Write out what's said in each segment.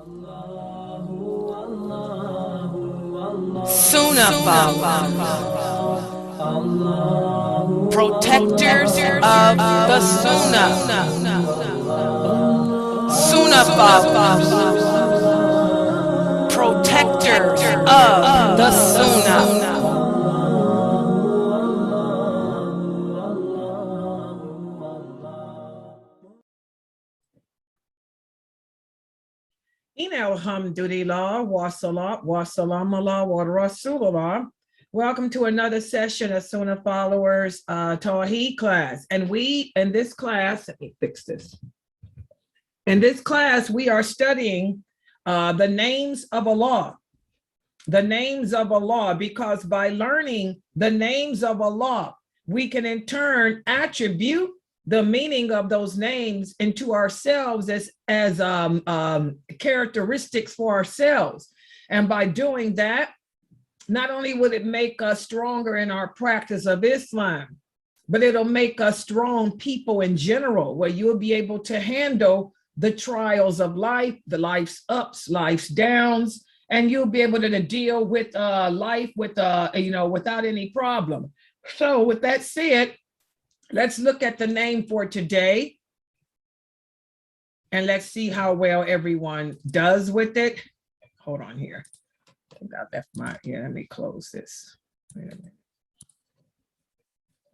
Sunnahfollowers, protectors of the Sunnah. Sunnahfollowers, protectors of the Sunnah. Alhamdulillah, wa salam Allah, wa rasulullah. Welcome to another session of Sunnahfollowers Tawheed class. And in this class, let me fix this. In this class, we are studying the names of Allah. The names of Allah, because by learning the names of Allah, we can in turn attribute the meaning of those names into ourselves as characteristics for ourselves. And by doing that, not only will it make us stronger in our practice of Islam, but it'll make us strong people in general, where you'll be able to handle the trials of life, the life's ups, life's downs, and you'll be able to deal with life with without any problem. So with that said, let's look at the name for today, and let's see how well everyone does with it. Hold on here. I think I left my, let me close this. Wait a minute.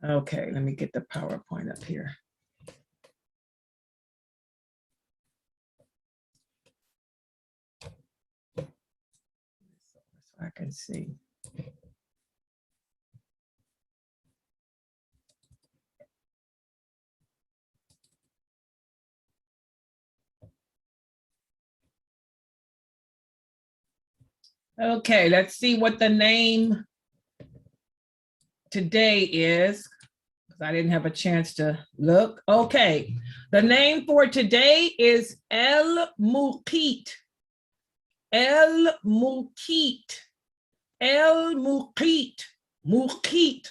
Okay, let me get the PowerPoint up here. So I can see. Okay, let's see what the name today is, because I didn't have a chance to look. Okay, the name for today is AlMuqeet. AlMuqeet. AlMuqeet. Muqeet.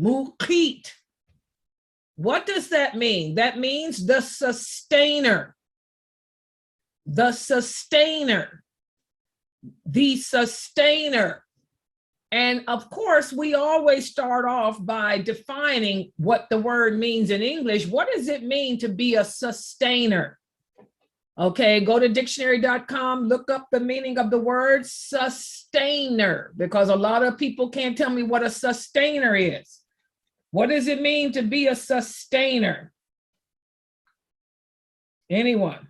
Muqeet. What does that mean? That means the sustainer. The sustainer. The sustainer. And of course, we always start off by defining what the word means in English. What does it mean to be a sustainer? Okay, go to dictionary.com, look up the meaning of the word sustainer, because a lot of people can't tell me what a sustainer is. What does it mean to be a sustainer? Anyone?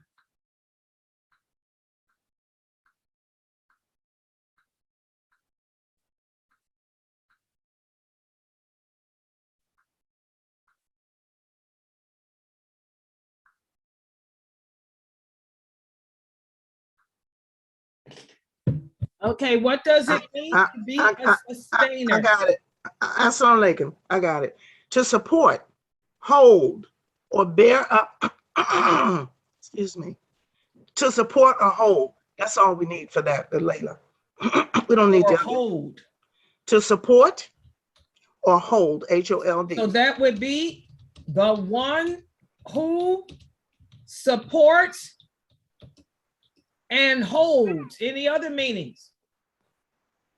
Okay, what does it mean to be a sustainer? I got it. Assalamu alaikum. I got it. To support, hold, or bear up. Excuse me. To support or hold. That's all we need for that, Layla. We don't need to hold. To support or hold, H-O-L-D. So that would be the one who supports and holds. Any other meanings?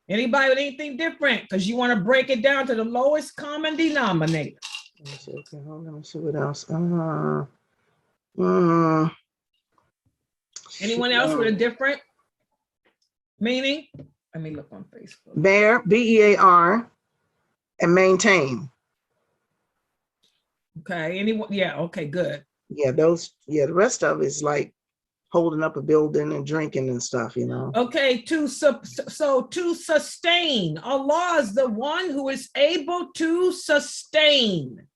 Anybody with anything different? Because you want to break it down to the lowest common denominator. Let me see. Okay, hold on. Let me see what else. Anyone else with a different meaning? Let me look on Facebook. Bear, B-E-A-R, and maintain. Okay. Anyone? Yeah. Okay. Good. Yeah. Those. Yeah. The rest of it is like holding up a building and drinking and stuff, you know. Okay, to sustain. Allah is the one who is able to sustain.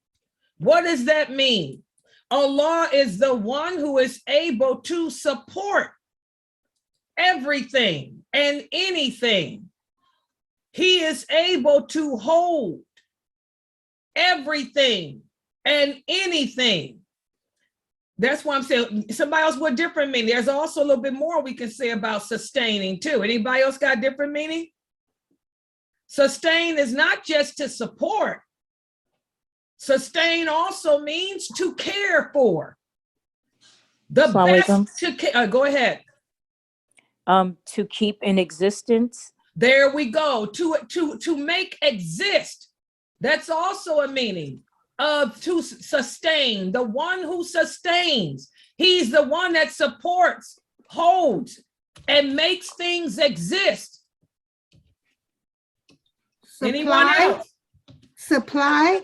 What does that mean? Allah is the one who is able to support everything and anything. He is able to hold everything and anything. That's why I'm saying somebody else with different meaning. There's also a little bit more we can say about sustaining too. Anybody else got different meaning? Sustain is not just to support. Sustain also means to care for. The best to care. Go ahead. To keep in existence. There we go. To make exist. That's also a meaning of to sustain. The one who sustains. He's the one that supports, holds, and makes things exist. Anyone else? Supply.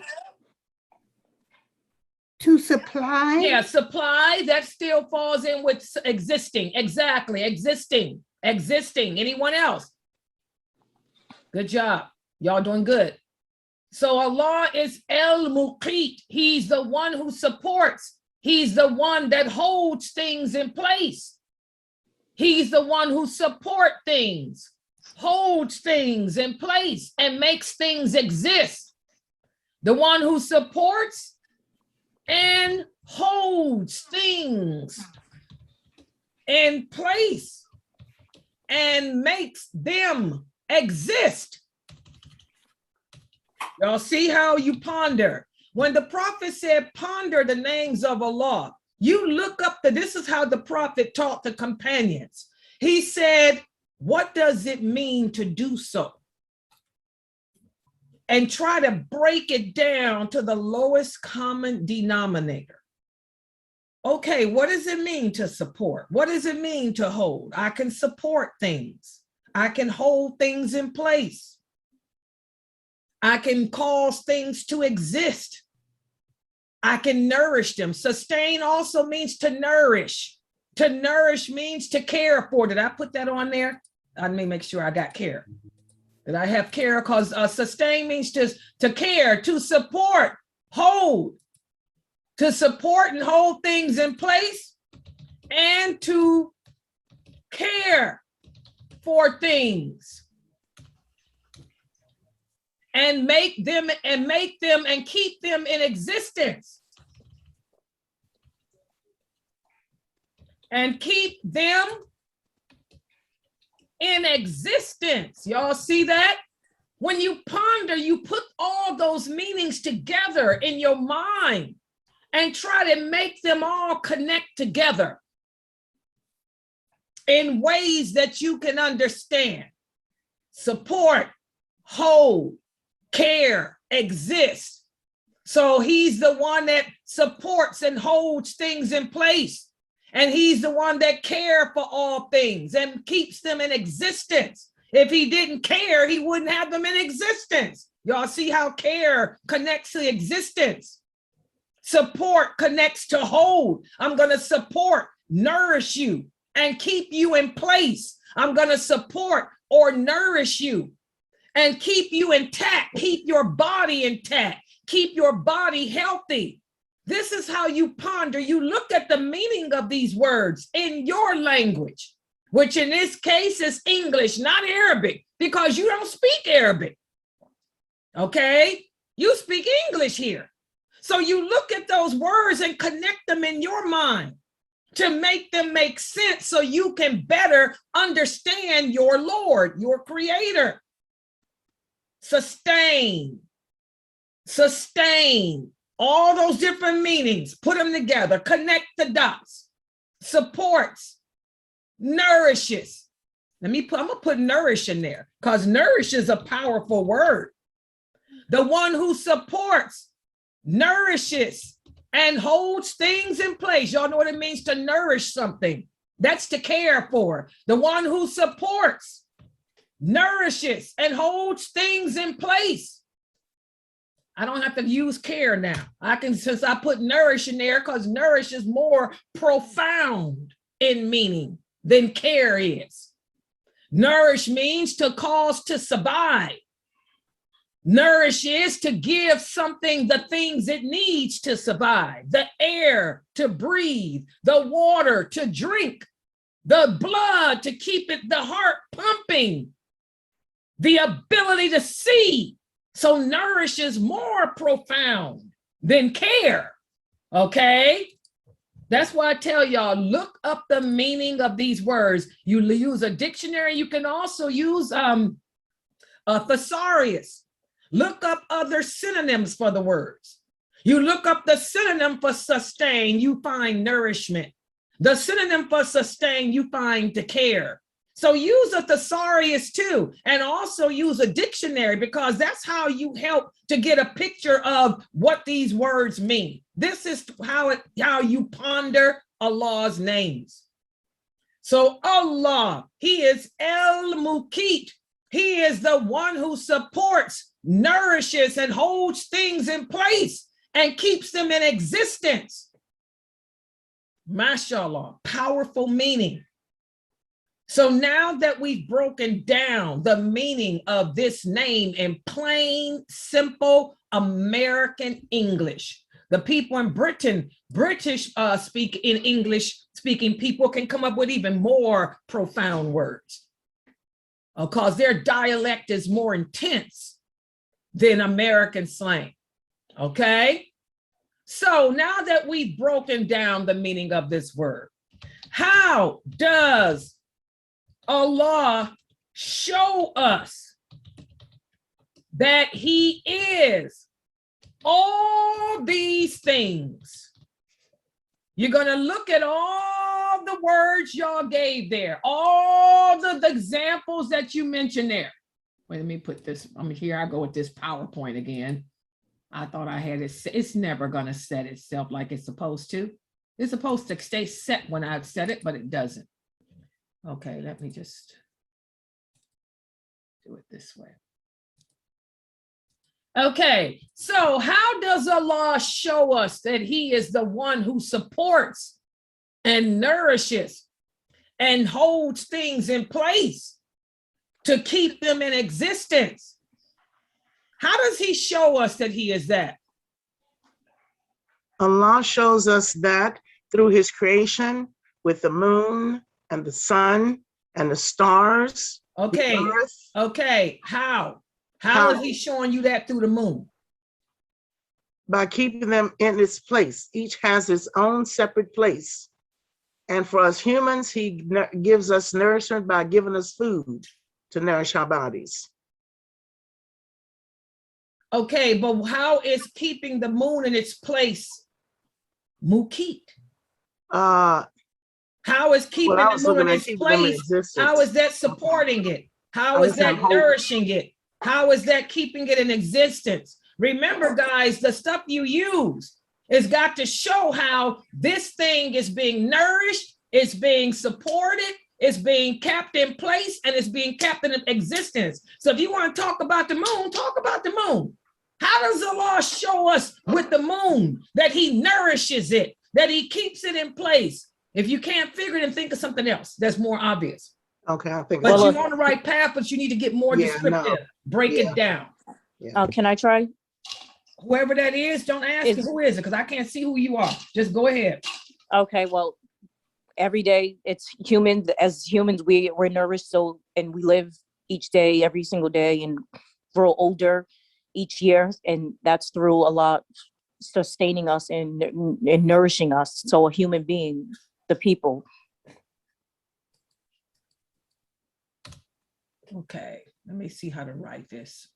To supply. Yeah, supply, that still falls in with existing. Exactly, existing. Anyone else? Good job. Y'all doing good. So Allah is AlMuqeet. He's the one who supports. He's the one that holds things in place. He's the one who supports things, holds things in place, and makes things exist. The one who supports and holds things in place and makes them exist. Y'all see how you ponder. When the prophet said, ponder the names of Allah, you look up this is how the prophet taught the companions. He said, what does it mean to do so? And try to break it down to the lowest common denominator. Okay, what does it mean to support? What does it mean to hold? I can support things. I can hold things in place. I can cause things to exist. I can nourish them. Sustain also means to nourish. To nourish means to care for. Did I put that on there? Let me make sure I got care. Did I have care? Because sustain means to care, to support, hold, to support and hold things in place, and to care for things. And make them and keep them in existence. And keep them in existence. Y'all see that? When you ponder, you put all those meanings together in your mind and try to make them all connect together in ways that you can understand. Support, hold, care, exist. So he's the one that supports and holds things in place. And he's the one that cares for all things and keeps them in existence. If he didn't care, he wouldn't have them in existence. Y'all see how care connects to existence. Support connects to hold. I'm going to support, nourish you, and keep you in place. I'm going to support or nourish you and keep you intact, keep your body intact, keep your body healthy. This is how you ponder. You look at the meaning of these words in your language, which in this case is English, not Arabic, because you don't speak Arabic. Okay? You speak English here. So you look at those words and connect them in your mind to make them make sense so you can better understand your Lord, your Creator. Sustain, all those different meanings, put them together, connect the dots. Supports, nourishes. I'm gonna put nourish in there because nourish is a powerful word. The one who supports, nourishes, and holds things in place. Y'all know what it means to nourish something. That's to care for. The one who supports, nourishes, and holds things in place. I don't have to use care now. I can, since I put nourish in there, because nourish is more profound in meaning than care is. Nourish means to cause to survive. Nourish is to give something the things it needs to survive, the air to breathe, the water to drink, the blood to keep it, the heart pumping, the ability to see. So nourish is more profound than care, okay? That's why I tell y'all, look up the meaning of these words. You use a dictionary. You can also use a thesaurus. Look up other synonyms for the words. You look up the synonym for sustain, you find nourishment. The synonym for sustain, you find to care. So use a thesaurus too, and also use a dictionary, because that's how you help to get a picture of what these words mean. This is how you ponder Allah's names. So Allah, he is AlMuqeet. He is the one who supports, nourishes, and holds things in place and keeps them in existence. MashaAllah, powerful meaning. So now that we've broken down the meaning of this name in plain, simple American English, the people in Britain, British speak in English speaking people can come up with even more profound words, because their dialect is more intense than American slang. Okay. So now that we've broken down the meaning of this word, how does Allah show us that he is all these things? You're going to look at all the words y'all gave there, all the examples that you mentioned there. Wait, let me put this, here I go with this PowerPoint again. I thought I had it set. It's never going to set itself like it's supposed to. It's supposed to stay set when I've set it, but it doesn't. Okay, let me just do it this way. Okay, so how does Allah show us that he is the one who supports and nourishes and holds things in place to keep them in existence? How does he show us that he is that? Allah shows us that through his creation with the moon and the sun and the stars. Okay, the earth. okay, how? How is he showing you that through the moon? By keeping them in its place. Each has its own separate place. And for us humans, he gives us nourishment by giving us food to nourish our bodies. Okay, but how is keeping the moon in its place Muqeet? How is keeping the moon in its place? How is that supporting it? How is that nourishing it? How is that keeping it in existence? Remember, guys, the stuff you use has got to show how this thing is being nourished, it's being supported, it's being kept in place, and it's being kept in existence. So if you want to talk about the moon, talk about the moon. How does Allah show us with the moon that he nourishes it, that he keeps it in place? If you can't figure it, then think of something else that's more obvious. Okay, I think. But you're on the right path, but you need to get more descriptive. No. Break it down. Yeah. Can I try? Whoever that is, don't ask me who is it, because I can't see who you are. Just go ahead. Okay, well, every day it's human. As humans, we're nourished, so, and we live each day, every single day, and grow older each year, and that's through Allah sustaining us and nourishing us. So a human being, the people. Okay, let me see how to write this.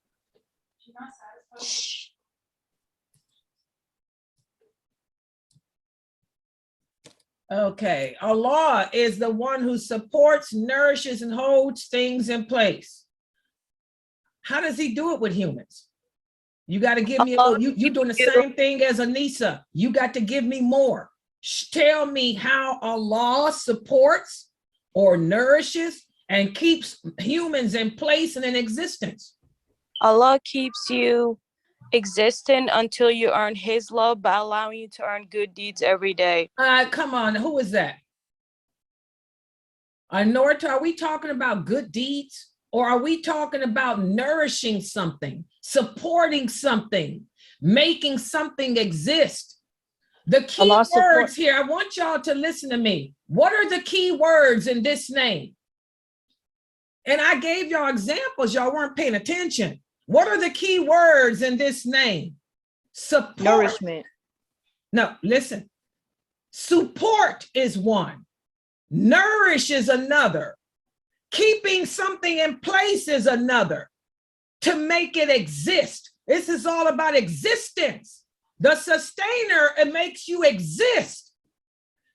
Okay, Allah is the one who supports, nourishes, and holds things in place. How does he do it with humans? You got to give me, you're doing the same thing as Anissa. You got to give me more. Tell me how Allah supports or nourishes and keeps humans in place and in existence. Allah keeps you existent until you earn his love by allowing you to earn good deeds every day. Come on, who is that? Norta, are we talking about good deeds, or are we talking about nourishing something, supporting something, making something exist? The key words here, I want y'all to listen to me. What are the key words in this name? And I gave y'all examples, y'all weren't paying attention. What are the key words in this name? Support. Nourishment. No, listen. Support is one. Nourish is another. Keeping something in place is another. To make it exist. This is all about existence. The sustainer, it makes you exist.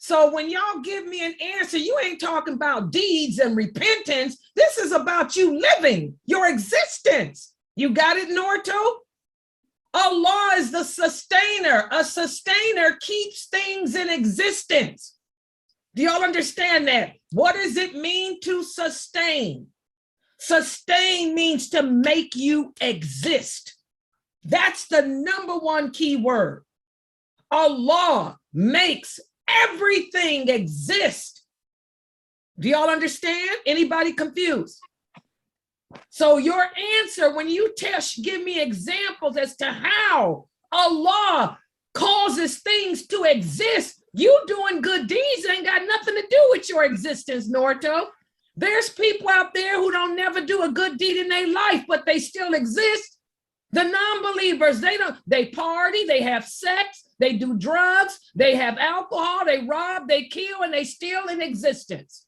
So when y'all give me an answer, you ain't talking about deeds and repentance. This is about you living your existence. You got it, Norto? Allah is the sustainer. A sustainer keeps things in existence. Do y'all understand that? What does it mean to sustain? Sustain means to make you exist. That's the number one key word. Allah makes everything exist. Do y'all understand? Anybody confused? So your answer, when you give me examples as to how Allah causes things to exist, you doing good deeds ain't got nothing to do with your existence, Norto. There's people out there who don't never do a good deed in their life, but they still exist. The non-believers, they party, they have sex, they do drugs, they have alcohol, they rob, they kill, and they still in existence.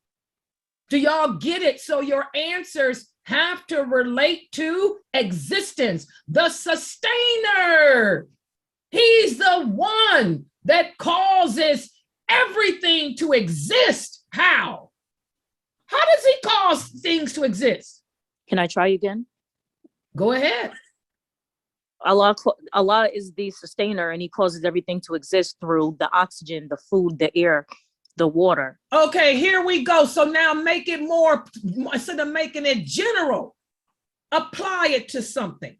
Do y'all get it? So your answers have to relate to existence. The sustainer, he's the one that causes everything to exist. How? How does he cause things to exist? Can I try again? Go ahead. Allah is the sustainer, and he causes everything to exist through the oxygen, the food, the air, the water. Okay, here we go. So now make it more, instead of making it general, apply it to something.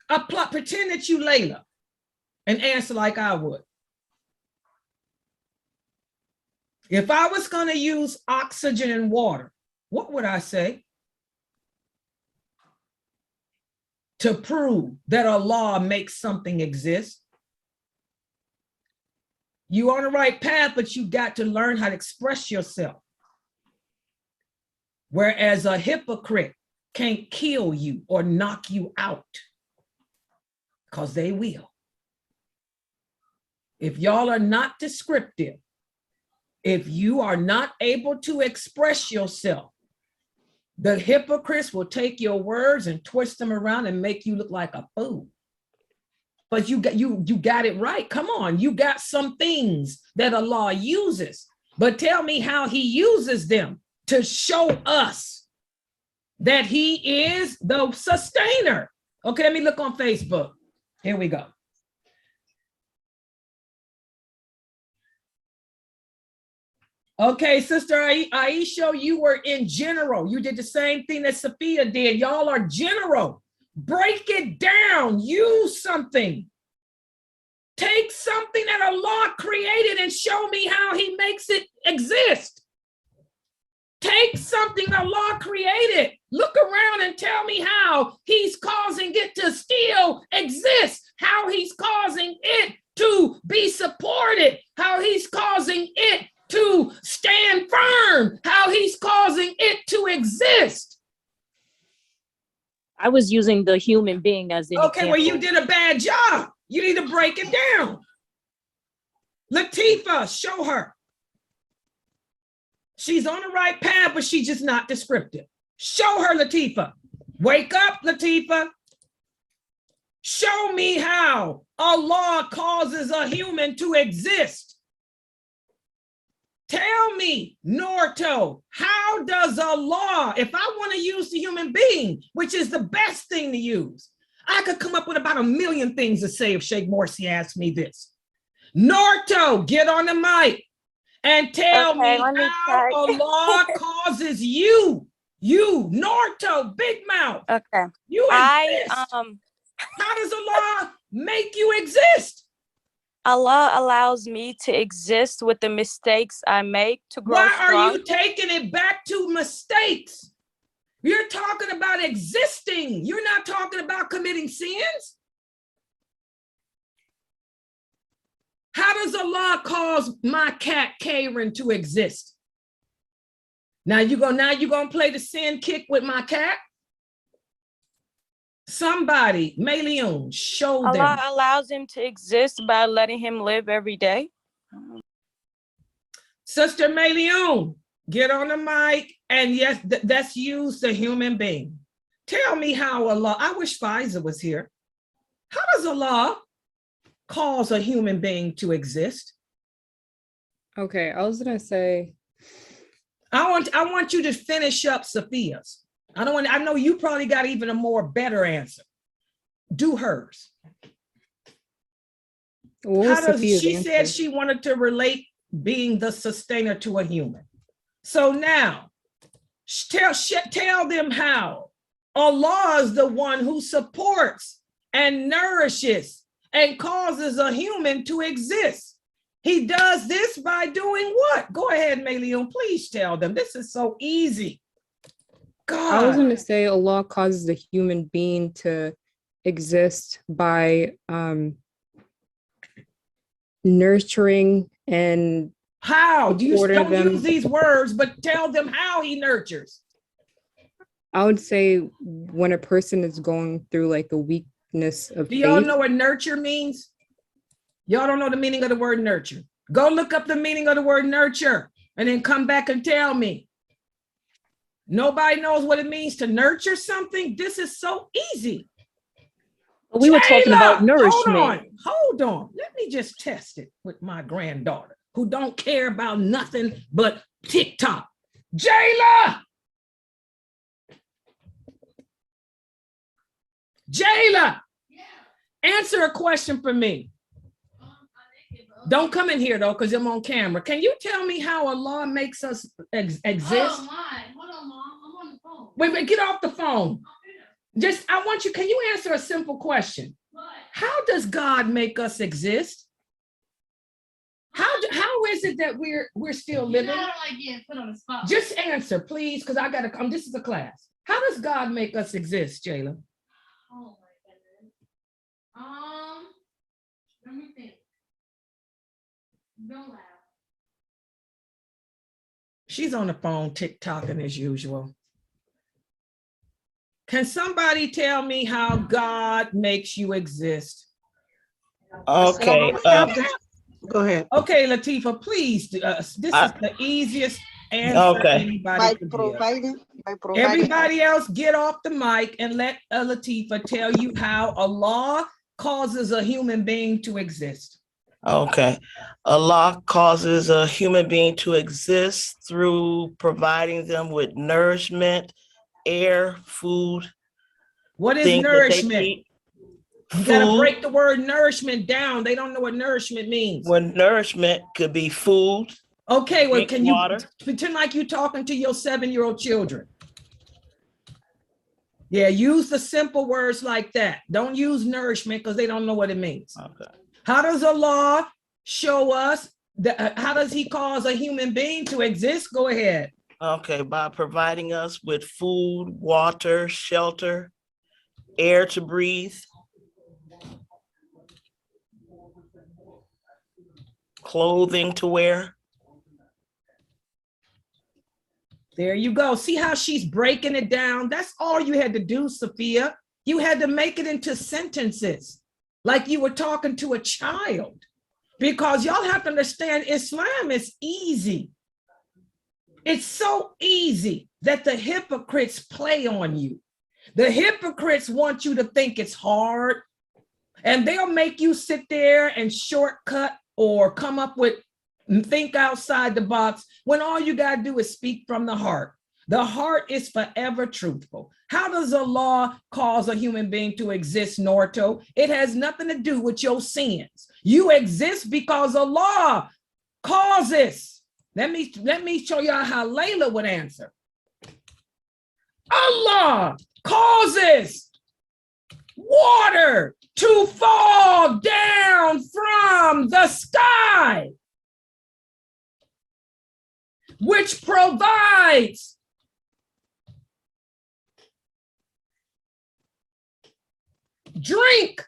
Pretend that you Layla and answer like I would. If I was going to use oxygen and water, what would I say? To prove that Allah makes something exist. You're on the right path, but you got to learn how to express yourself. Whereas a hypocrite can't kill you or knock you out, because they will. If y'all are not descriptive, if you are not able to express yourself, the hypocrites will take your words and twist them around and make you look like a fool. But you got it right. Come on, you got some things that Allah uses, but tell me how he uses them to show us that he is the sustainer. Okay, let me look on Facebook. Here we go. Okay, Sister Aisha, you were in general. You did the same thing that Sophia did. Y'all are general. Break it down. Use something. Take something that Allah created and show me how he makes it exist. Take something Allah created. Look around and tell me how he's causing it to still exist, how he's causing it to be supported, how he's causing it to stand firm, how he's causing it to exist. I was using the human being as an example. Well, you did a bad job. You need to break it down. Latifa, show her. She's on the right path, but she's just not descriptive. Show her, Latifa. Wake up, Latifa. Show me how Allah causes a human to exist. Tell me, Norto, how does Allah, if I want to use the human being, which is the best thing to use, I could come up with about 1 million things to say if Sheikh Morsi asked me this. Norto, get on the mic and tell me how Allah causes you, Norto, big mouth. Okay. You exist. How does Allah make you exist? Allah allows me to exist with the mistakes I make to grow Why strong. are you taking it back to mistakes? You're talking about existing. You're not talking about committing sins. How does Allah cause my cat Karen to exist? Now you're gonna play the sin kick with my cat? Somebody, Meleon, show them. Allah allows him to exist by letting him live every day. Sister Meleon, get on the mic, and yes, that's use the human being. Tell me how Allah, I wish Faiza was here. How does Allah cause a human being to exist? Okay, I was gonna say, I want you to finish up Sophia's. I know you probably got even a more better answer. Do hers. what was Sophia's She answer? said she wanted to relate being the sustainer to a human. So now tell them how Allah is the one who supports and nourishes and causes a human to exist. He does this by doing what? Go ahead, Melion, please tell them. This is so easy. I was God. gonna say Allah causes the human being to exist by nurturing and How? Don't them. use these words, but tell them how he nurtures. I would say when a person is going through like a weakness of Do y'all faith. know what nurture means? Y'all don't know the meaning of the word nurture. Go look up the meaning of the word nurture and then come back and tell me. Nobody knows what it means to nurture something. This is so easy. We were talking about Jayla, nourishment. Hold on. Let me just test it with my granddaughter who don't care about nothing but TikTok. Jayla! Jayla! Answer a question for me. Don't come in here though, because I'm on camera. Can you tell me how Allah makes us exist? Oh my, hold on, Mom. I'm on the phone. Wait, get off the phone. Can you answer a simple question? What? How does God make us exist? How is it that we're still living? I don't like getting put on the spot. Just answer, please, because I gotta come. This is a class. How does God make us exist, Jayla? Oh my goodness. Let me think. Don't laugh. She's on the phone TikToking as usual. Can somebody tell me how God makes you exist? Okay. Go ahead. Okay, Latifa, please. This is the easiest answer Okay. anybody could give. Everybody else get off the mic and let Latifa tell you how Allah causes a human being to exist. Okay. Allah causes a human being to exist through providing them with nourishment, air, food. What is things that they nourishment? eat. You got to Food. break the word nourishment down. They don't know what nourishment means. When nourishment could be food. Okay, well, drink can you water. pretend like you're talking to your 7-year-old children? Yeah, use the simple words like that. Don't use nourishment because they don't know what it means. Okay. How does Allah show us that? How does he cause a human being to exist? Go ahead. Okay, by providing us with food, water, shelter, air to breathe, clothing to wear. There you go. See how she's breaking it down? That's all you had to do, Sophia. You had to make it into sentences like you were talking to a child, because y'all have to understand Islam is easy. It's so easy that the hypocrites play on you. The hypocrites want you to think it's hard, and they'll make you sit there and shortcut or come up with think outside the box when all you got to do is speak from the heart. The heart is forever truthful. How does Allah cause a human being to exist, Norto? It has nothing to do with your sins. You exist because Allah causes. Let me show y'all how Layla would answer. Allah causes water to fall down from the sky, which provides drink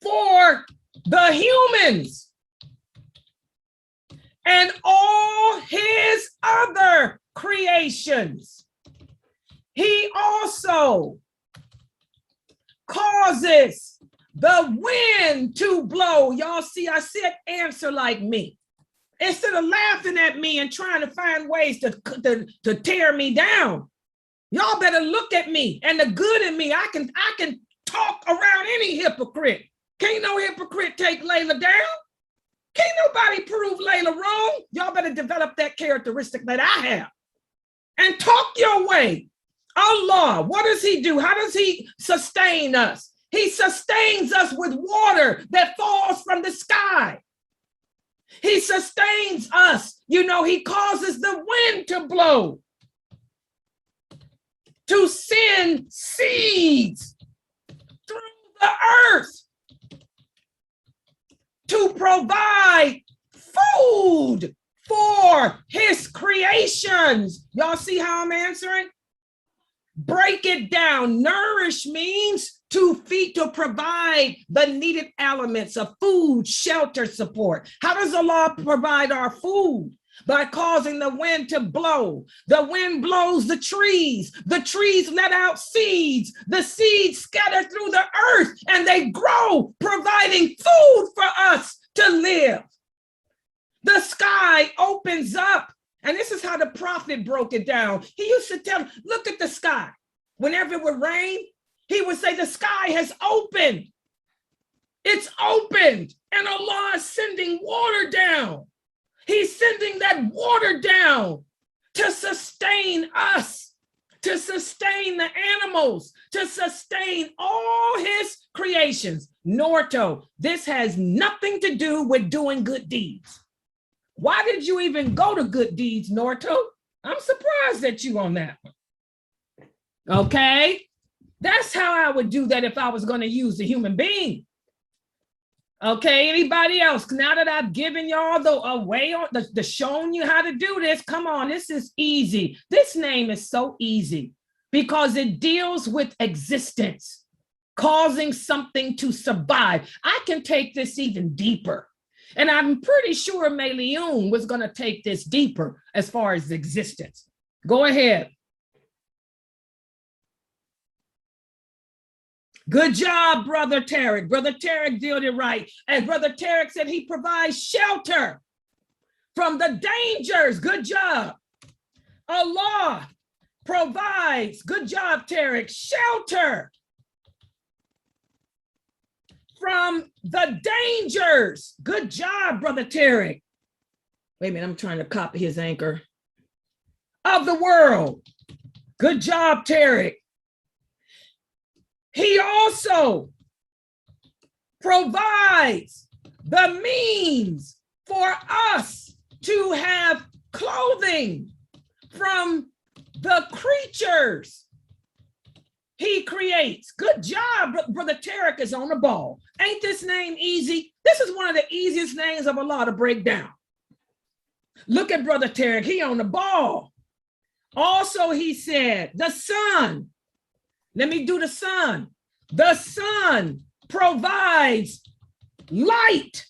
for the humans and all his other creations. He also causes the wind to blow. Y'all see, I said answer like me. Instead of laughing at me and trying to find ways to tear me down, y'all better look at me and the good in me. I can talk around any hypocrite. Can't no hypocrite take Layla down. Can't nobody prove Layla wrong. Y'all better develop that characteristic that I have and talk your way. Allah, what does he do? How does he sustain us? He sustains us with water that falls from the sky. He sustains us. You know, he causes the wind to blow, to send seeds through the earth, to provide food for his creations. Y'all see how I'm answering? Break it down. Nourish means to feed, to provide the needed elements of food, shelter, support. How does Allah provide our food? By causing the wind to blow. The wind blows the trees let out seeds. The seeds scatter through the earth and they grow, providing food for us to live. The sky opens up. And this is how the prophet broke it down. He used to tell, look at the sky. Whenever it would rain, he would say, the sky has opened. It's opened. And Allah is sending water down. He's sending that water down to sustain us, to sustain the animals, to sustain all his creations. Norto, this has nothing to do with doing good deeds. Why did you even go to good deeds, Norto? I'm surprised at you on that one. Okay, that's how I would do that if I was going to use a human being. Okay, anybody else? Now that I've given y'all the way on the shown you how to do this, come on, this is easy. This name is so easy because it deals with existence, causing something to survive. I can take this even deeper. And I'm pretty sure Meliun was going to take this deeper as far as existence. Go ahead. Good job, Brother Tarek. Brother Tarek did it right. And Brother Tarek said he provides shelter from the dangers. Good job. Allah provides, good job, Tarek, shelter from the dangers. Good job, Brother Tarek. Wait a minute, I'm trying to copy his anchor. Of the world. Good job, Tarek. He also provides the means for us to have clothing from the creatures he creates. Good job, Brother Tarek is on the ball. Ain't this name easy? This is one of the easiest names of Allah to break down. Look at Brother Tarek, he on the ball. Also, he said, the sun. Let me do the sun. The sun provides light,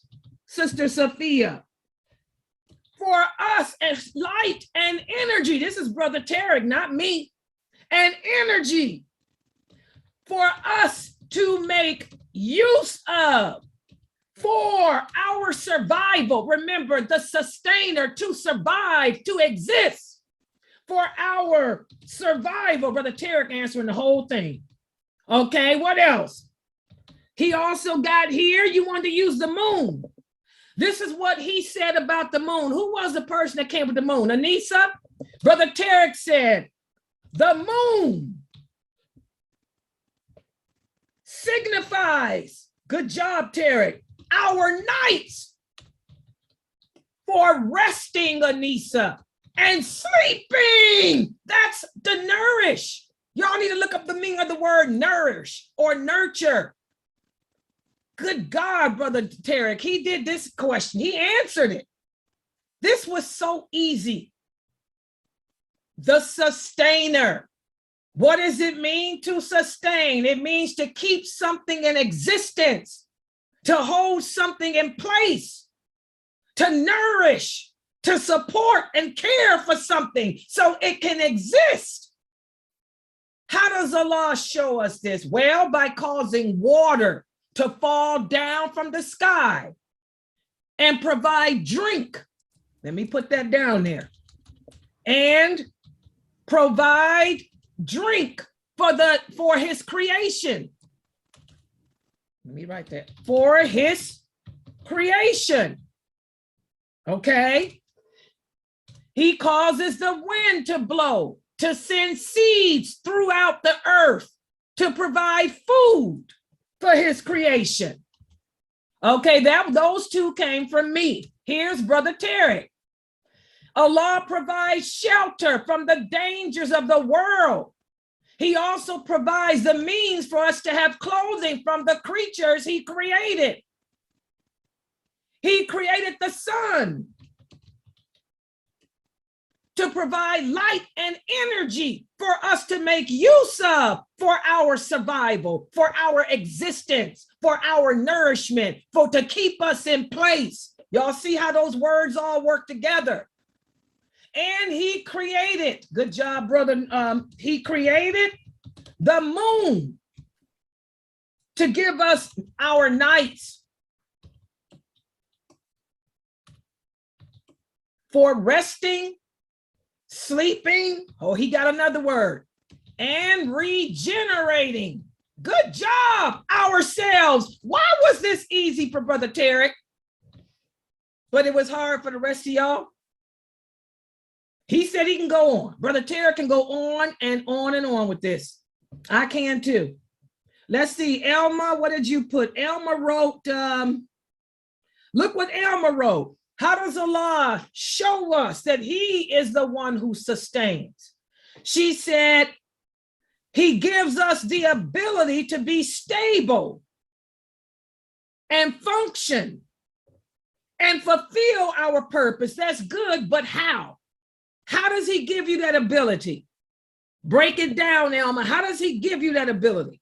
Sister Sophia, for us as light and energy. This is Brother Tarek, not me. And energy for us to make use of for our survival. Remember, the sustainer, to survive, to exist. For our survival. Brother Tarek answering the whole thing. Okay, what else? He also got here, you wanted to use the moon. This is what he said about the moon. Who was the person that came with the moon? Anissa? Brother Tarek said, the moon signifies, good job, Tarek, our nights for resting, Anissa. And sleeping, that's the nourish. Y'all need to look up the meaning of the word nourish or nurture. Good God, Brother Tarek, he did this question. He answered it. This was so easy. The sustainer. What does it mean to sustain? It means to keep something in existence, to hold something in place, to nourish, to support and care for something so it can exist. How does Allah show us this? Well, by causing water to fall down from the sky and provide drink. Let me put that down there. And provide drink for his creation. Let me write that. For his creation. Okay. He causes the wind to blow, to send seeds throughout the earth, to provide food for his creation. Okay, those two came from me. Here's Brother Terry. Allah provides shelter from the dangers of the world. He also provides the means for us to have clothing from the creatures he created. He created the sun to provide light and energy for us to make use of for our survival, for our existence, for our nourishment, to keep us in place. Y'all see how those words all work together. And he created, good job, brother. He created the moon to give us our nights for resting, sleeping. Oh, he got another word. And regenerating. Good job, ourselves. Why was this easy for Brother Tarek, but it was hard for the rest of y'all? He said he can go on. Brother Tarek can go on and on and on with this. I can too. Let's see, Elma, what did you put? Elma wrote, look what Elma wrote. How does Allah show us that he is the one who sustains? She said, he gives us the ability to be stable and function and fulfill our purpose. That's good, but how? How does he give you that ability? Break it down, Elma. How does he give you that ability?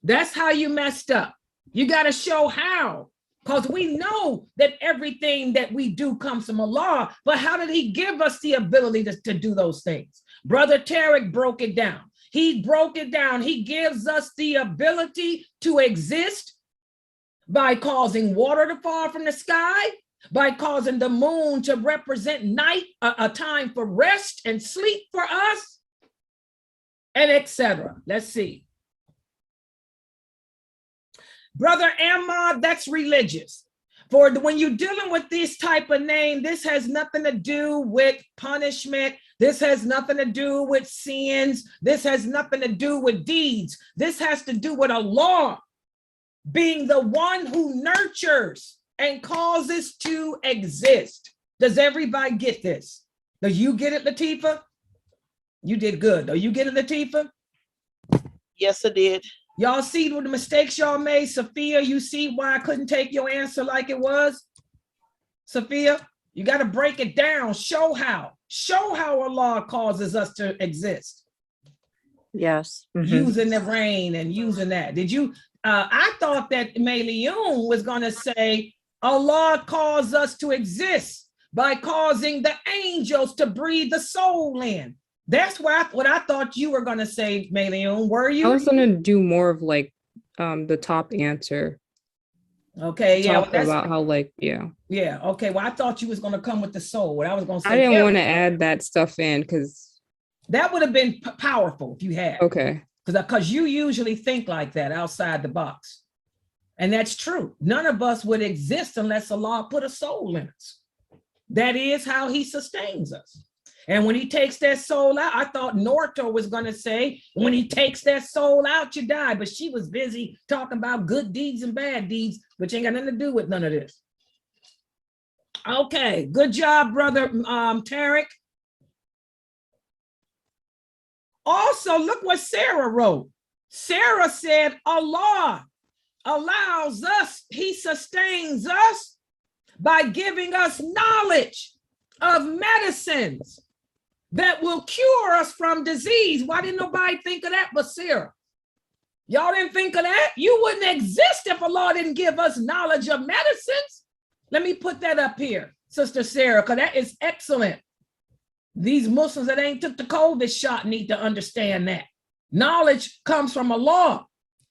That's how you messed up. You got to show how, because we know that everything that we do comes from Allah, but how did he give us the ability to do those things? Brother Tarek broke it down. He broke it down. He gives us the ability to exist by causing water to fall from the sky, by causing the moon to represent night, a time for rest and sleep for us, and etc. Let's see. Brother Ahmad, that's religious. For when you're dealing with this type of name, this has nothing to do with punishment. This has nothing to do with sins. This has nothing to do with deeds. This has to do with Allah being the one who nurtures and causes to exist. Does everybody get this? Do you get it, Latifa? You did good. Do you get it, Latifa? Yes, I did. Y'all see the mistakes y'all made? Sophia, you see why I couldn't take your answer like it was? Sophia, you got to break it down. Show how. Show how Allah causes us to exist. Yes. Using the rain and using that. Did you? I thought that Mayliun was going to say Allah caused us to exist by causing the angels to breathe the soul in. That's what I thought you were going to say, Mayliun. Were you? I was going to do more of like the top answer. Okay, yeah. Talk about how like, yeah. Yeah, okay. Well, I thought you was going to come with the soul. I was going to say. I didn't want to add that stuff in because. That would have been powerful if you had. Okay. Because you usually think like that outside the box. And that's true. None of us would exist unless Allah put a soul in us. That is how he sustains us. And when he takes that soul out, I thought Norto was going to say, when he takes that soul out, you die. But she was busy talking about good deeds and bad deeds, which ain't got nothing to do with none of this. Okay, good job, brother Tarek. Also, look what Sarah wrote. Sarah said, Allah allows us, he sustains us by giving us knowledge of medicines that will cure us from disease. Why didn't nobody think of that but Sarah? Y'all didn't think of that? You wouldn't exist if Allah didn't give us knowledge of medicines. Let me put that up here, Sister Sarah, because that is excellent. These Muslims that ain't took the COVID shot need to understand that. Knowledge comes from Allah,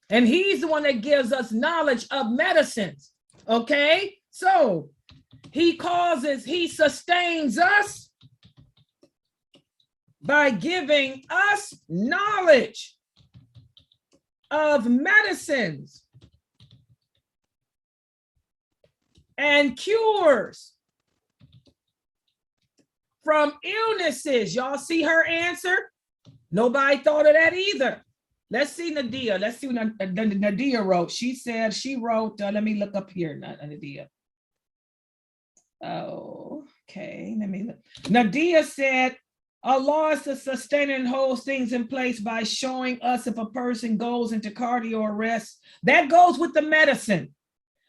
and he's the one that gives us knowledge of medicines, okay? So he sustains us by giving us knowledge of medicines and cures from illnesses. Y'all see her answer? Nobody thought of that either. Let's see Nadia. Let's see what Nadia wrote. She wrote, let me look up here, Nadia. Oh, okay, let me look. Nadia said, Allah is the sustainer and holds things in place by showing us if a person goes into cardio arrest. That goes with the medicine.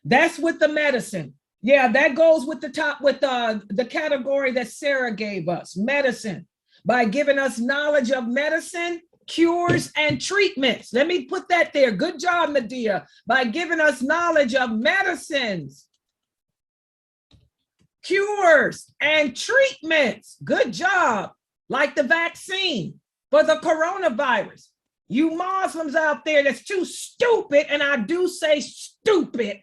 That's with the medicine. Yeah, that goes with the top, with the category that Sarah gave us, medicine. By giving us knowledge of medicine, cures, and treatments. Let me put that there. Good job, Nadia. By giving us knowledge of medicines, cures, and treatments. Good job. Like the vaccine for the coronavirus. You Muslims out there that's too stupid, and I do say stupid,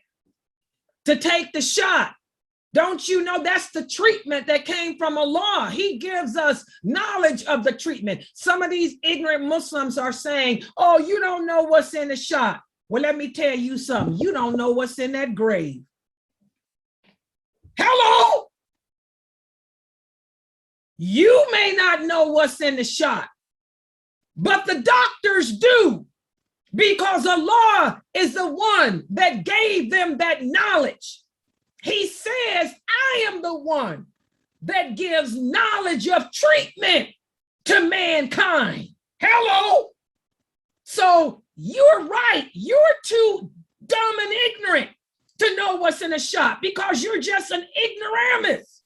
to take the shot. Don't you know that's the treatment that came from Allah? He gives us knowledge of the treatment. Some of these ignorant Muslims are saying, oh, you don't know what's in the shot. Well, let me tell you something. You don't know what's in that grave. Hello? You may not know what's in the shot, but the doctors do, because Allah is the one that gave them that knowledge. He says, I am the one that gives knowledge of treatment to mankind. Hello? So you're right. You're too dumb and ignorant to know what's in a shot because you're just an ignoramus.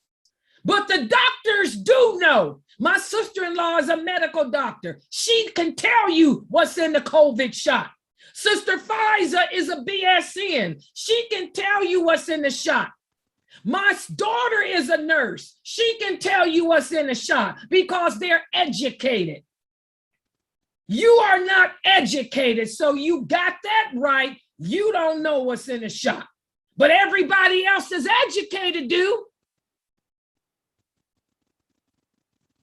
But the doctors do know. My sister-in-law is a medical doctor. She can tell you what's in the COVID shot. Sister Pfizer is a BSN. She can tell you what's in the shot. My daughter is a nurse. She can tell you what's in the shot because they're educated. You are not educated, so you got that right. You don't know what's in the shot. But everybody else is educated, dude.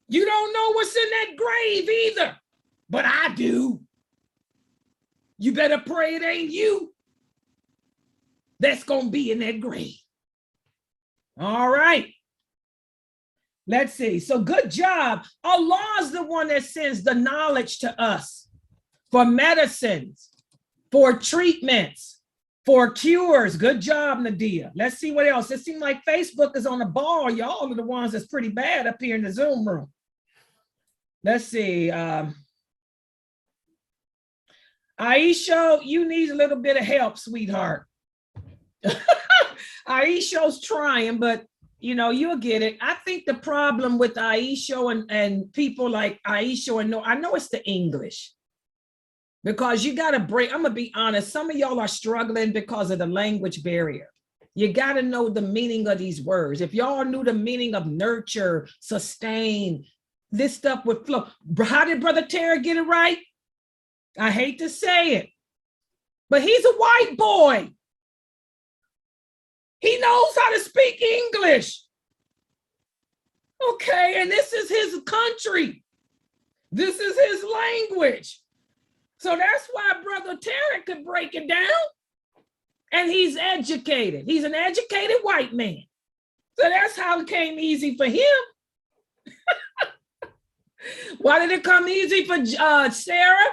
You don't know what's in that grave either, but I do. You better pray it ain't you that's going to be in that grave. All right. Let's see. So good job. Allah's the one that sends the knowledge to us for medicines, for treatments, for cures. Good job, Nadia. Let's see what else. It seems like Facebook is on the ball. Y'all are the ones that's pretty bad up here in the Zoom room. Let's see. Aisha, you need a little bit of help, sweetheart. Aisha's trying, but you know, you'll get it. I think the problem with Aisha and people like Aisha, and I know it's the English. Because you got to break, I'm going to be honest, some of y'all are struggling because of the language barrier. You got to know the meaning of these words. If y'all knew the meaning of nurture, sustain, this stuff would flow. How did Brother Terry get it right? I hate to say it, but he's a white boy. He knows how to speak English. Okay, and this is his country. This is his language. So that's why Brother Terry could break it down. And he's educated. He's an educated white man. So that's how it came easy for him. Why did it come easy for Sarah?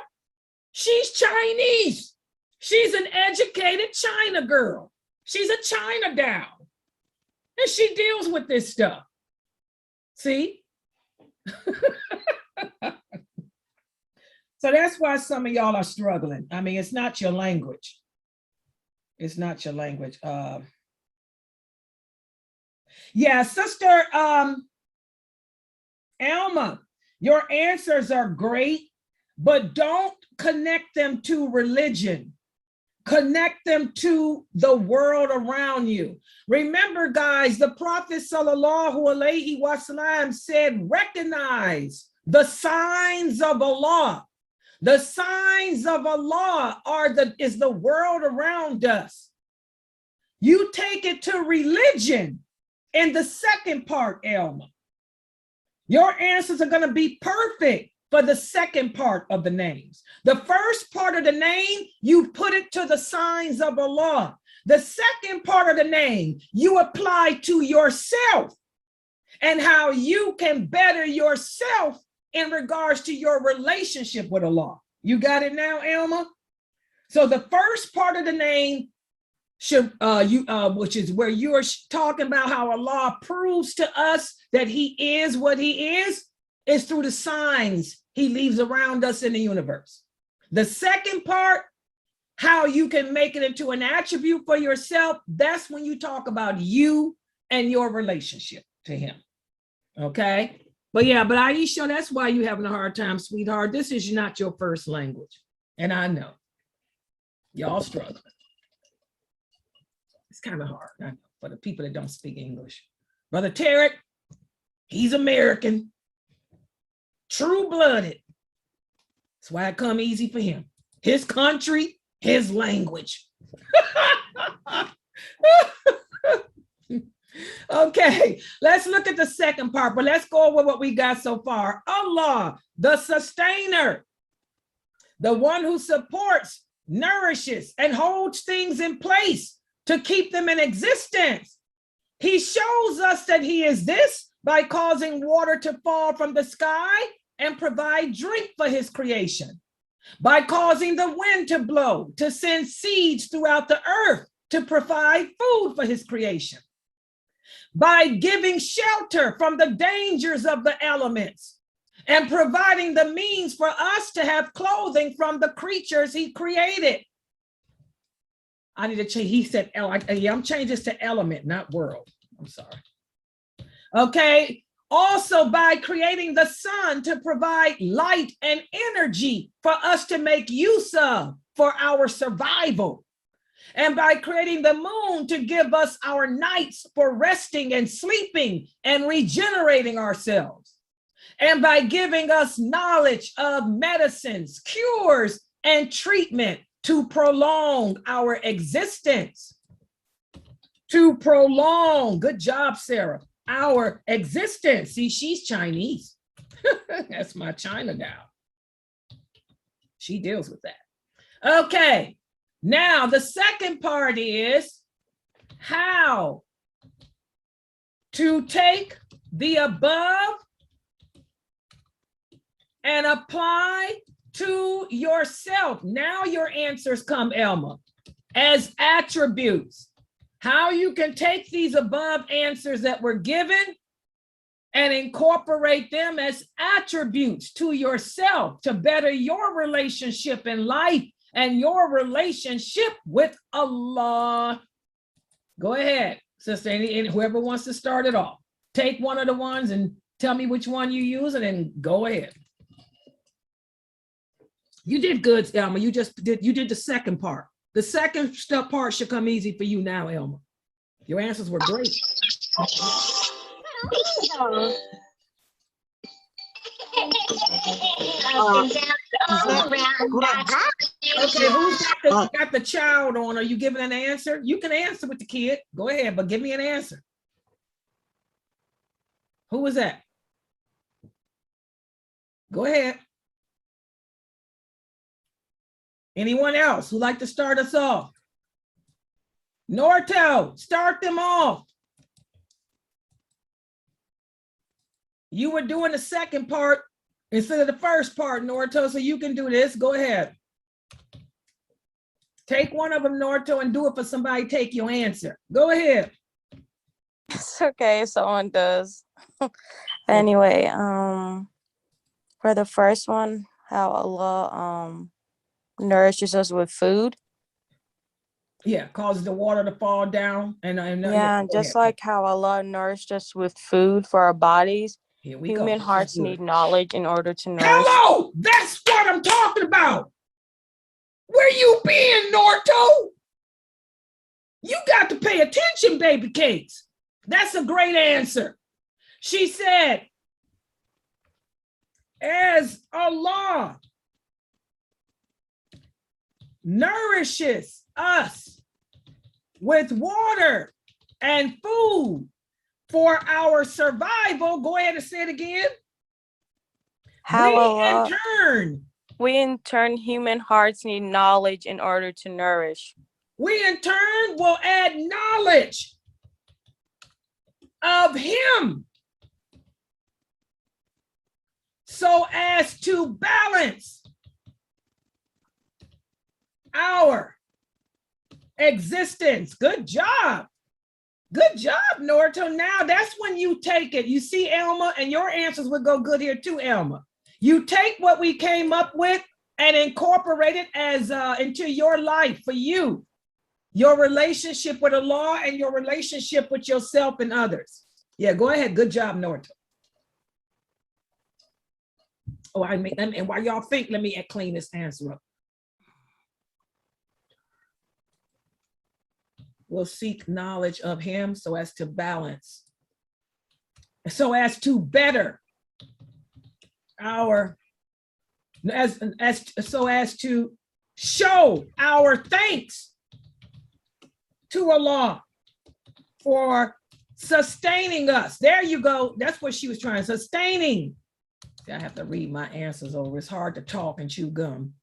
She's Chinese. She's an educated China girl. She's a China doll. And she deals with this stuff. See? So that's why some of y'all are struggling. I mean, it's not your language. It's not your language. Yeah, Sister Alma, your answers are great, but don't connect them to religion. Connect them to the world around you. Remember, guys, the Prophet sallallahu alaihi wasallam said, recognize the signs of Allah. The signs of Allah is the world around us. You take it to religion in the second part, Elma. Your answers are going to be perfect for the second part of the names. The first part of the name, you put it to the signs of Allah. The second part of the name you apply to yourself and how you can better yourself in regards to your relationship with Allah. You got it now, Elma? So the first part of the name should which is where you're talking about how Allah proves to us that he is what he is through the signs he leaves around us in the universe. The second part, how you can make it into an attribute for yourself, that's when you talk about you and your relationship to him. Okay? But yeah, but Aisha, that's why you're having a hard time, sweetheart. This is not your first language. And I know. Y'all struggling. It's kind of hard, I know, for the people that don't speak English. Brother Tarek, he's American, true-blooded. That's why it come easy for him. His country, his language. Okay, let's look at the second part, but let's go over what we got so far. Allah, the sustainer, the one who supports, nourishes, and holds things in place to keep them in existence. He shows us that he is this by causing water to fall from the sky and provide drink for his creation, by causing the wind to blow, to send seeds throughout the earth, to provide food for his creation, by giving shelter from the dangers of the elements and providing the means for us to have clothing from the creatures he created. I need to change. He said, I'm changing this to element, not world. I'm sorry. Okay. Also by creating the sun to provide light and energy for us to make use of for our survival. And by creating the moon to give us our nights for resting and sleeping and regenerating ourselves. And by giving us knowledge of medicines, cures, and treatment to prolong our existence. To prolong, good job, Sarah, our existence. See, she's Chinese. That's my China gal. She deals with that. Okay. Now, the second part is how to take the above and apply to yourself. Now your answers come, Elma, as attributes. How you can take these above answers that were given and incorporate them as attributes to yourself to better your relationship in life and your relationship with Allah. Go ahead, sister, and whoever wants to start it off. Take one of the ones and tell me which one you use and then go ahead. You did good, Elma. You did the second part. The second part should come easy for you now, Elma. Your answers were great. Okay, who's got the child on? Are you giving an answer? You can answer with the kid. Go ahead, but give me an answer. Who was that? Go ahead. Anyone else who'd like to start us off? Nortel, start them off. You were doing the second part instead of the first part, Norto, so you can do this. Go ahead. Take one of them, Norto, and do it for somebody. Take your answer. Go ahead. It's okay if someone does. Anyway, for the first one, how Allah nourishes us with food. Yeah, causes the water to fall down. And just like how Allah nourished us with food for our bodies, human hearts need knowledge in order to nourish. Hello, that's what I'm talking about. Where you been, Norto? You got to pay attention, baby cakes. That's a great answer. She said, as Allah nourishes us with water and food for our survival. Go ahead and say it again. We in turn, human hearts need knowledge in order to nourish. we in turn will add knowledge of him so as to balance our existence. Good job. Good job, Norto. Now that's when you take it. You see, Elma, and your answers would go good here too, Elma. You take what we came up with and incorporate it as into your life for you, your relationship with Allah and your relationship with yourself and others. Yeah, go ahead. Good job, Norto. Oh, and while y'all think, let me clean this answer up. We'll seek knowledge of him so as to balance, so as to better our, so as to show our thanks to Allah for sustaining us. There you go. That's what she was trying, sustaining. I have to read my answers over. It's hard to talk and chew gum.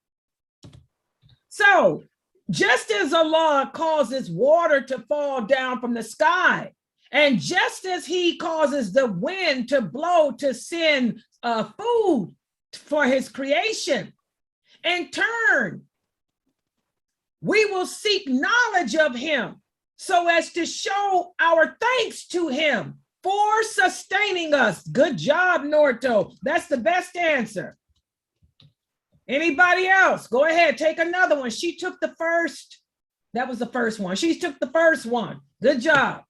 So, just as Allah causes water to fall down from the sky, and just as he causes the wind to blow to send food for his creation, in turn, we will seek knowledge of him so as to show our thanks to him for sustaining us. Good job, Norto. That's the best answer. Anybody else? Go ahead, take another one. She took the first. That was the first one. She took the first one. Good job.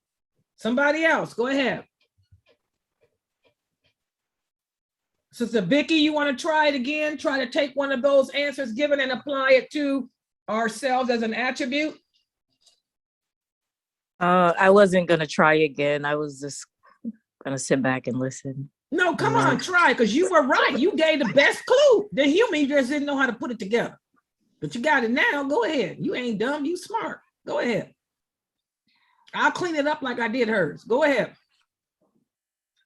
Somebody else, go ahead. Sister Vicky, you want to try it again? Try to take one of those answers given and apply it to ourselves as an attribute. I wasn't gonna try again. I was just gonna sit back and listen. No, come on, try, because you were right. You gave the best clue. The human just didn't know how to put it together. But you got it now. Go ahead. You ain't dumb, you smart. Go ahead. I'll clean it up like I did hers. Go ahead.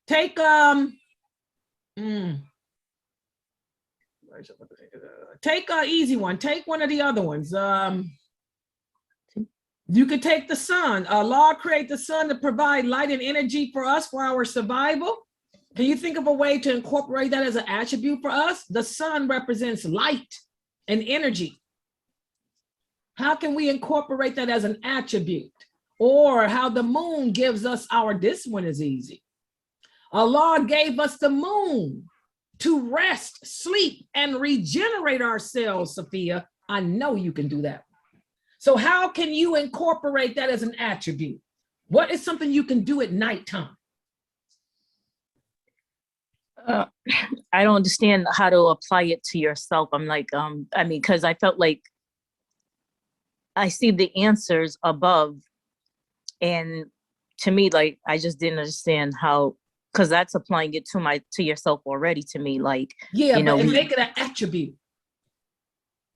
Take take an easy one. Take one of the other ones. You could take the sun. Allah created the sun to provide light and energy for us for our survival. Can you think of a way to incorporate that as an attribute for us? The sun represents light and energy. How can we incorporate that as an attribute? Or how the moon gives us our, this one is easy. Allah gave us the moon to rest, sleep, and regenerate ourselves, Sophia. I know you can do that. So how can you incorporate that as an attribute? What is something you can do at nighttime? I don't understand how to apply it to yourself. I'm like, I mean, because I felt like I see the answers above, and to me, like, I just didn't understand how, because that's applying it to yourself already. To me, like, yeah, you know, but make it an attribute.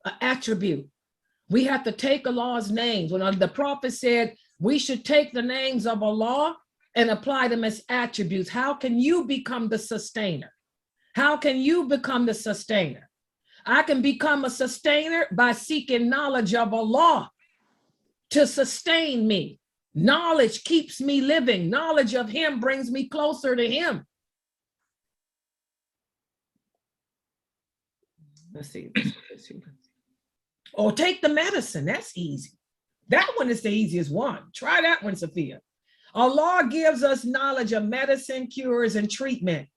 An attribute. We have to take Allah's names. When the prophet said we should take the names of Allah and apply them as attributes. How can you become the sustainer? How can you become the sustainer? I can become a sustainer by seeking knowledge of Allah to sustain me. Knowledge keeps me living. Knowledge of him brings me closer to him. Let's see. Or take the medicine. That's easy. That one is the easiest one. Try that one, Sophia. Allah gives us knowledge of medicine, cures, and treatment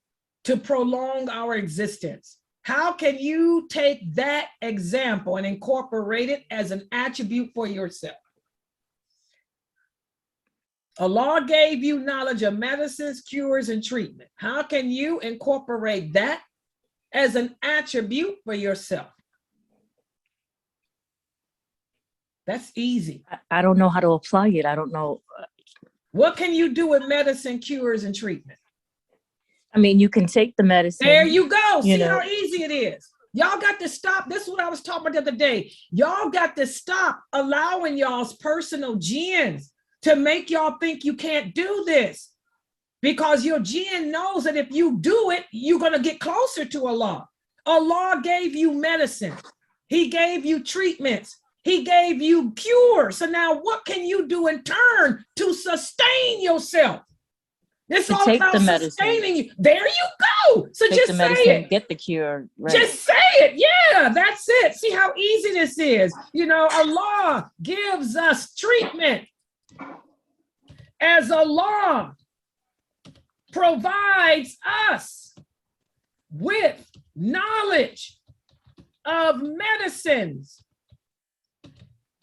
to prolong our existence. How can you take that example and incorporate it as an attribute for yourself? Allah gave you knowledge of medicines, cures, and treatment. How can you incorporate that as an attribute for yourself? That's easy. I don't know how to apply it. I don't know. What can you do with medicine, cures, and treatment? I mean, you can take the medicine. There you go. See know. how easy it is. Y'all got to stop. This is what I was talking about the other day. Y'all got to stop allowing y'all's personal genes to make y'all think you can't do this, because your gene knows that if you do it, you're going to get closer to Allah. Allah gave you medicine. He gave you treatments. He gave you cure. So now what can you do in turn to sustain yourself? It's To all take about the medicine. sustaining you. There you go. So Take just the say medicine, it. get the cure. Right. Just say it. Yeah, that's it. See how easy this is. You know, Allah gives us treatment. As Allah provides us with knowledge of medicines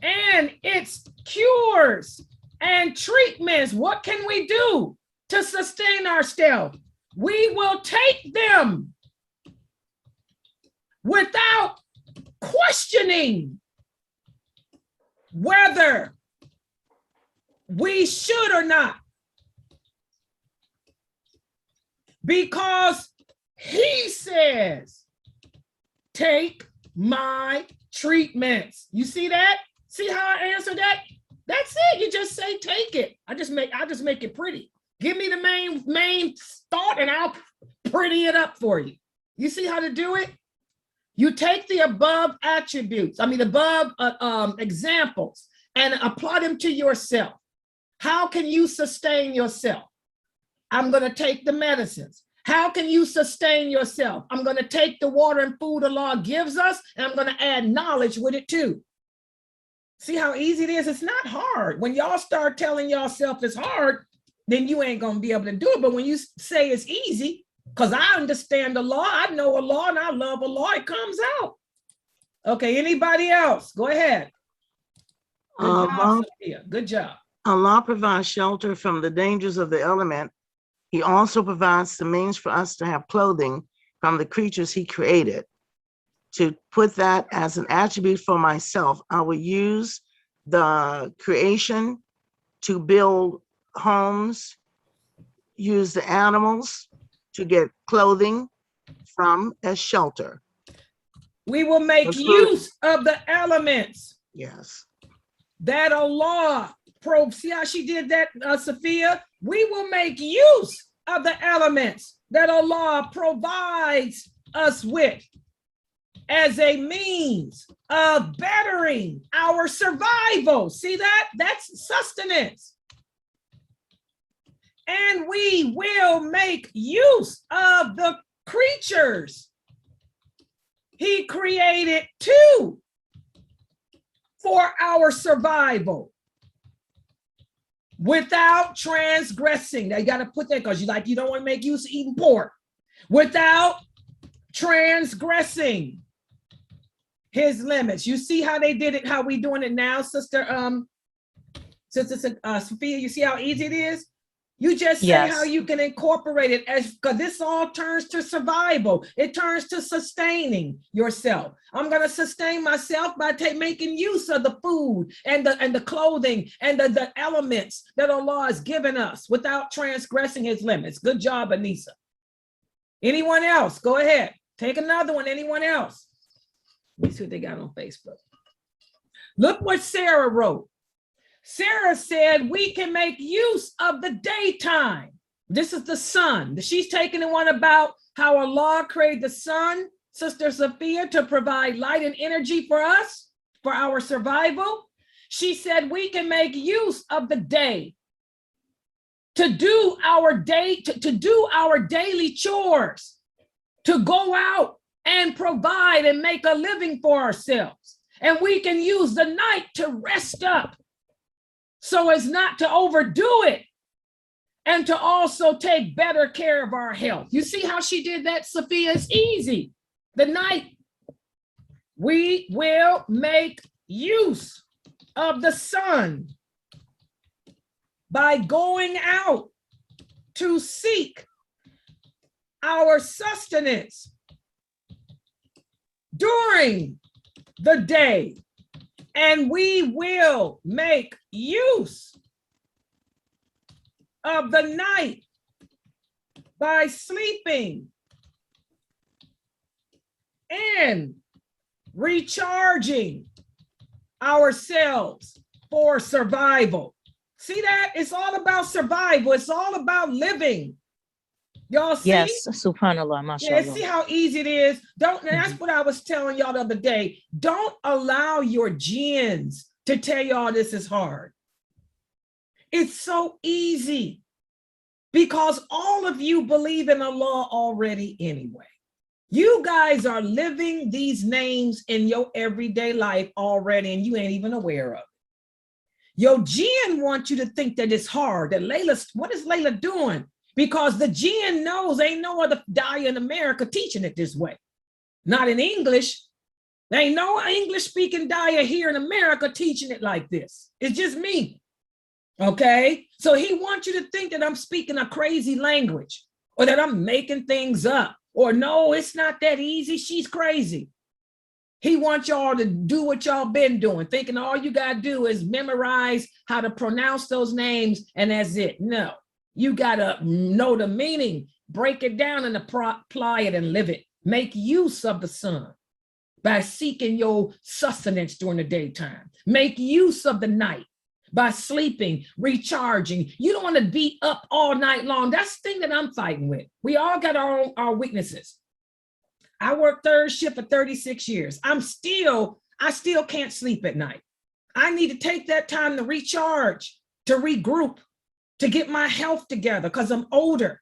and its cures and treatments, what can we do to sustain ourselves? We will take them without questioning whether we should or not, because he says, take my treatments. You see that? See how I answer that? That's it. You just say, take it. I just make it pretty. Give me the main thought and I'll pretty it up for you. You see how to do it? You take the above attributes, above examples, and apply them to yourself. How can you sustain yourself? I'm going to take the medicines. How can you sustain yourself? I'm going to take the water and food Allah gives us, and I'm going to add knowledge with it too. See how easy it is? It's not hard. When y'all start telling yourself it's hard, then you ain't going to be able to do it. But when you say it's easy, because I understand the law, I know Allah, and I love Allah, it comes out. Okay, anybody else? Go ahead. Good job, Sophia. Good job. Allah provides shelter from the dangers of the element. He also provides the means for us to have clothing from the creatures he created. To put that as an attribute for myself, I will use the creation to build homes, use the animals to get clothing from as shelter. We will make use of the elements. Yes. That Allah, see how she did that, Sophia? We will make use of the elements that Allah provides us with as a means of bettering our survival. See that? That's sustenance. And we will make use of the creatures he created too for our survival without transgressing. Now you got to put that because you don't want to make use of eating pork. Without transgressing his limits. You see how they did it, how we doing it now, Sister Sophia, you see how easy it is? You just say how you can incorporate it as, because this all turns to survival. It turns to sustaining yourself. I'm going to sustain myself by making use of the food and the clothing and the elements that Allah has given us without transgressing his limits. Good job, Anissa. Anyone else? Go ahead. Take another one. Anyone else? Let me see what they got on Facebook. Look what Sarah wrote. Sarah said, we can make use of the daytime. This is the sun. She's taking the one about how Allah created the sun, Sister Sophia, to provide light and energy for us, for our survival. She said, we can make use of the day to do our daily chores, to go out and provide and make a living for ourselves. And we can use the night to rest up so as not to overdo it and to also take better care of our health. You see how she did that, Sophia? It's easy. The night, we will make use of the sun by going out to seek our sustenance during the day. And we will make use of the night by sleeping and recharging ourselves for survival. See that? It's all about survival. It's all about living. Y'all see? Yes, subhanallah, Yeah, mashallah. see how easy it is? Don't, and that's what I was telling y'all the other day. Don't allow your genes to tell y'all this is hard. It's so easy because all of you believe in Allah already anyway. You guys are living these names in your everyday life already, and you ain't even aware of it. Your jinn wants you to think that it's hard, that Layla, what is Layla doing? Because the jinn knows ain't no other daya in America teaching it this way. Not in English. There ain't no English speaking daya here in America teaching it like this. It's just me. Okay? So he wants you to think that I'm speaking a crazy language or that I'm making things up or no, it's not that easy. She's crazy. He wants y'all to do what y'all been doing, thinking all you got to do is memorize how to pronounce those names and that's it. No. You got to know the meaning, break it down and apply it and live it. Make use of the sun by seeking your sustenance during the daytime. Make use of the night by sleeping, recharging. You don't want to be up all night long. That's the thing that I'm fighting with. We all got our weaknesses. I worked third shift for 36 years. I still can't sleep at night. I need to take that time to recharge, to regroup, to get my health together because I'm older.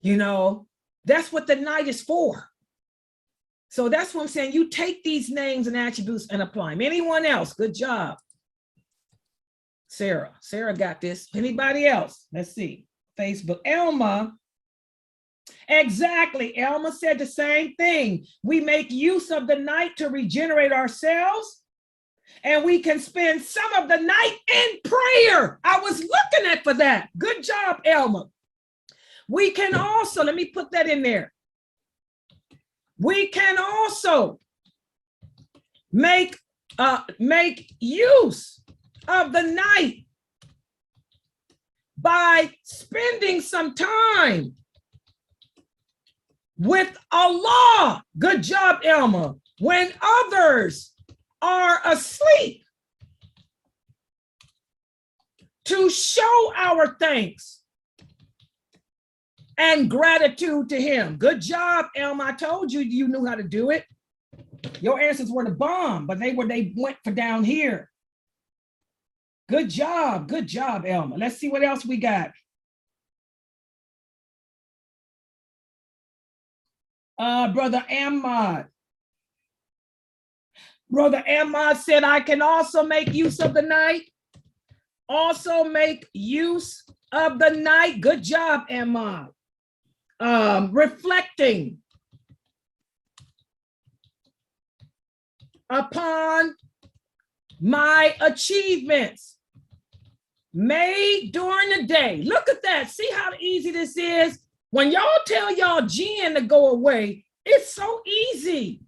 You know, that's what the night is for. So that's what I'm saying. You take these names and attributes and apply them. Anyone else? Good job. Sarah got this. Anybody else? Let's see. Facebook. Elma. Exactly. Elma said the same thing. We make use of the night to regenerate ourselves. And we can spend some of the night in prayer. I was looking at for that. Good job, Elma. We can also, let me put that in there. We can also make use of the night by spending some time with Allah. Good job, Elma. When others are asleep, to show our thanks and gratitude to him. Good job, Elma. I told you you knew how to do it. Your answers were the bomb, but they went for down here. Good job, Elma. Let's see what else we got. Brother Ahmad. Brother Ahmad said, I can also make use of the night. Also make use of the night. Good job, Ahmad. Reflecting upon my achievements made during the day. Look at that. See how easy this is? When y'all tell y'all jinn to go away, it's so easy.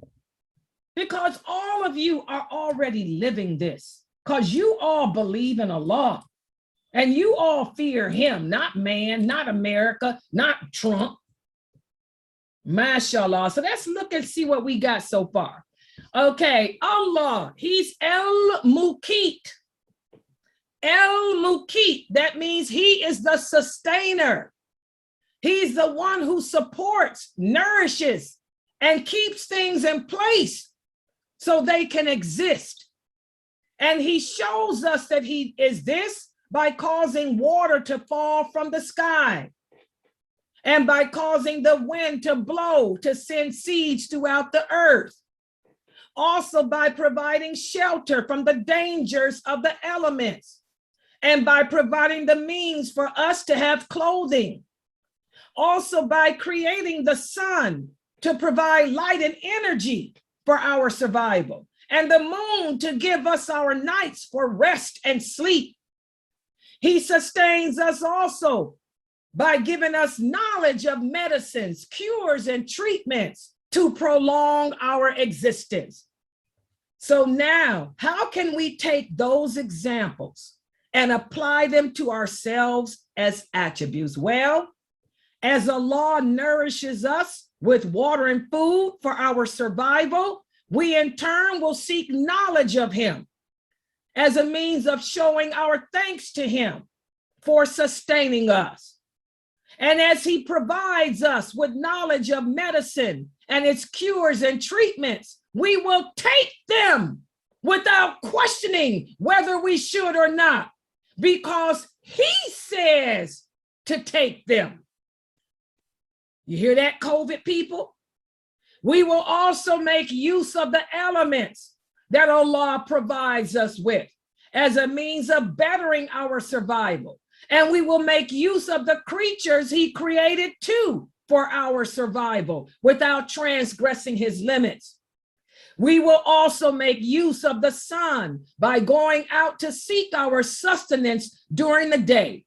Because all of you are already living this. Because you all believe in Allah. And you all fear him, not man, not America, not Trump. MashaAllah. So let's look and see what we got so far. Okay, Allah, he's AlMuqeet. AlMuqeet, that means he is the sustainer. He's the one who supports, nourishes, and keeps things in place so they can exist. And he shows us that he is this by causing water to fall from the sky and by causing the wind to blow to send seeds throughout the earth. Also by providing shelter from the dangers of the elements and by providing the means for us to have clothing. Also by creating the sun to provide light and energy for our survival, and the moon to give us our nights for rest and sleep. He sustains us also by giving us knowledge of medicines, cures, and treatments to prolong our existence. So now, how can we take those examples and apply them to ourselves as attributes? Well, as Allah nourishes us with water and food for our survival, we in turn will seek knowledge of him as a means of showing our thanks to him for sustaining us. And as he provides us with knowledge of medicine and its cures and treatments, we will take them without questioning whether we should or not, because he says to take them. You hear that, COVID people? We will also make use of the elements that Allah provides us with as a means of bettering our survival. And we will make use of the creatures he created too for our survival without transgressing his limits. We will also make use of the sun by going out to seek our sustenance during the day.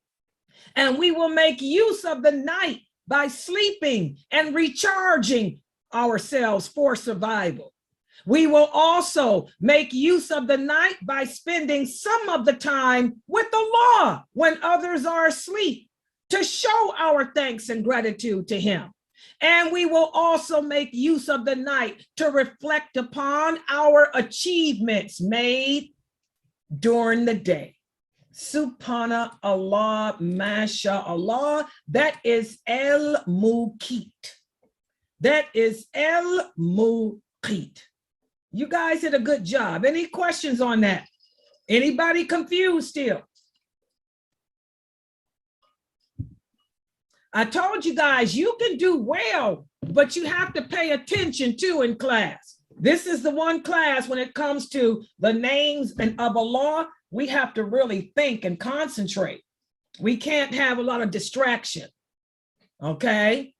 And we will make use of the night by sleeping and recharging ourselves for survival. We will also make use of the night by spending some of the time with the law when others are asleep to show our thanks and gratitude to him. And we will also make use of the night to reflect upon our achievements made during the day. Subhanallah, mashallah. That is AlMuqeet. That is AlMuqeet. You guys did a good job. Any questions on that? Anybody confused still? I told you guys, you can do well, but you have to pay attention too in class. This is the one class when it comes to the names and of Allah, we have to really think and concentrate. We can't have a lot of distraction. Okay?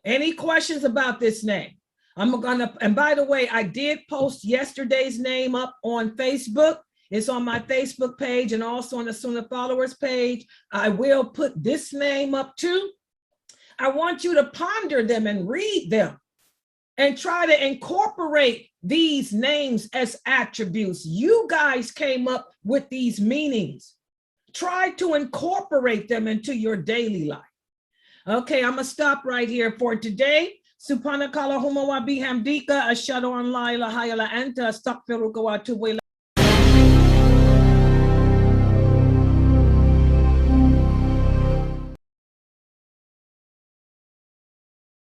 Any questions about this name? And by the way, I did post yesterday's name up on Facebook. It's on my Facebook page and also on the Sunnahfollowers page. I will put this name up too. I want you to ponder them and read them and try to incorporate these names as attributes. You guys came up with these meanings. Try to incorporate them into your daily life. Okay, I'm gonna stop right here for today. Subhanakallahumma wa bihamdika ashhadu an la ilaha illa anta astaghfiruka wa atubu ilayk.